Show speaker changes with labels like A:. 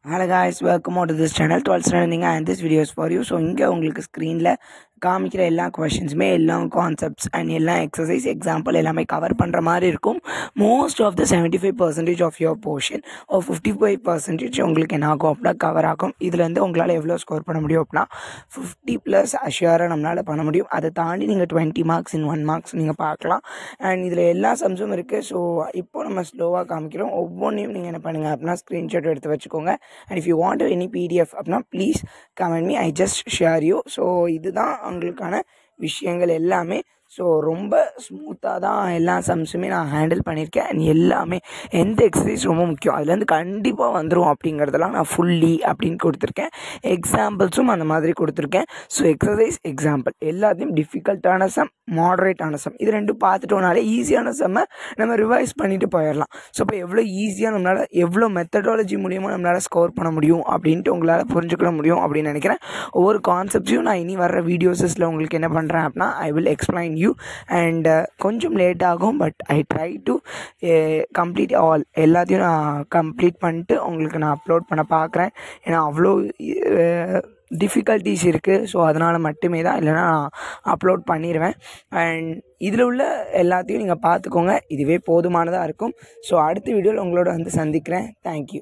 A: Hello guys, welcome to this channel 12th standard and this video is for you. So இங்க உங்களுக்கு ஸ்க்ரீனில் காமிக்கிற எல்லா கொஷின்ஸுமே எல்லா கான்செப்ட்ஸ் அண்ட் எல்லா எக்ஸசைஸ் எக்ஸாம்பிள் எல்லாமே கவர் பண்ணுற மாதிரி இருக்கும். Most of the 75% of your portion ஒரு 55% உங்களுக்கு என்ன ஆகும் அப்படின்னா கவர் ஆகும். இதுலேருந்து உங்களால் எவ்வளோ ஸ்கோர் பண்ண முடியும் அப்படின்னா 50+ அஷ்யூராக நம்மளால் பண்ண முடியும். அதை தாண்டி நீங்கள் 20 மார்க்ஸ் இன் 1 மார்க்ஸ் நீங்கள் பார்க்கலாம். அண்ட் இதில் எல்லா சம்ஸும் இருக்குது. ஸோ இப்போ நம்ம ஸ்லோவாக காமிக்கிறோம். ஒவ்வொன்றையும் நீங்கள் என்ன பண்ணுங்கள் அப்படின்னா ஸ்க்ரீன்ஷாட் எடுத்து வச்சுக்கோங்க. And if you want any PDF அப்படின்னா please comment me, I just share you. So இதுதான் உங்களுக்கான விஷயங்கள் எல்லாமே. ஸோ ரொம்ப ஸ்மூத்தாக தான் எல்லா சம்ஸுமே நான் ஹேண்டில் பண்ணியிருக்கேன். அண்ட் எல்லாமே எந்த எக்ஸசைஸ் ரொம்ப முக்கியம் அதுலேருந்து கண்டிப்பாக வந்துடும் அப்படிங்கிறதெல்லாம் நான் ஃபுல்லி அப்படின்னு கொடுத்துருக்கேன். எக்ஸாம்பிள்ஸும் அந்த மாதிரி கொடுத்துருக்கேன். ஸோ எக்ஸசைஸ் எக்ஸாம்பிள் எல்லாத்தையும் டிஃபிகல்ட்டான சம், மாடரேட்டான சம் இது ரெண்டும் பார்த்துட்டோனாலே ஈஸியான சம்மை நம்ம ரிவைஸ் பண்ணிவிட்டு போயிடலாம். ஸோ இப்போ எவ்வளோ ஈஸியாக நம்மளால் எவ்வளோ மெத்தடாலஜி மூலியமாக நம்மளால் ஸ்கோர் பண்ண முடியும் அப்படின்ட்டு உங்களால் புரிஞ்சுக்கிட முடியும் அப்படின்னு நினைக்கிறேன். ஒவ்வொரு கான்செப்ட்ஸையும் நான் இனி வர்ற வீடியோஸில் உங்களுக்கு என்ன பண்ணுறேன் அப்படின்னா I will explain you. And கொஞ்சம் லேட் ஆகும், but I try to complete all எல்லாத்தையும் நான் கம்ப்ளீட் பண்ணிட்டு உங்களுக்கு நான் அப்லோட் பண்ண பார்க்குறேன். ஏன்னா அவ்வளோ டிஃபிகல்ட்டிஸ் இருக்குது. ஸோ அதனால் மட்டுமே தான், இல்லைனா நான் அப்லோட் பண்ணிடுவேன். அண்ட் இதில் உள்ள எல்லாத்தையும் நீங்கள் பார்த்துக்கோங்க. இதுவே போதுமானதாக இருக்கும். ஸோ அடுத்த வீடியோவில் உங்களோட வந்து சந்திக்கிறேன். தேங்க்யூ.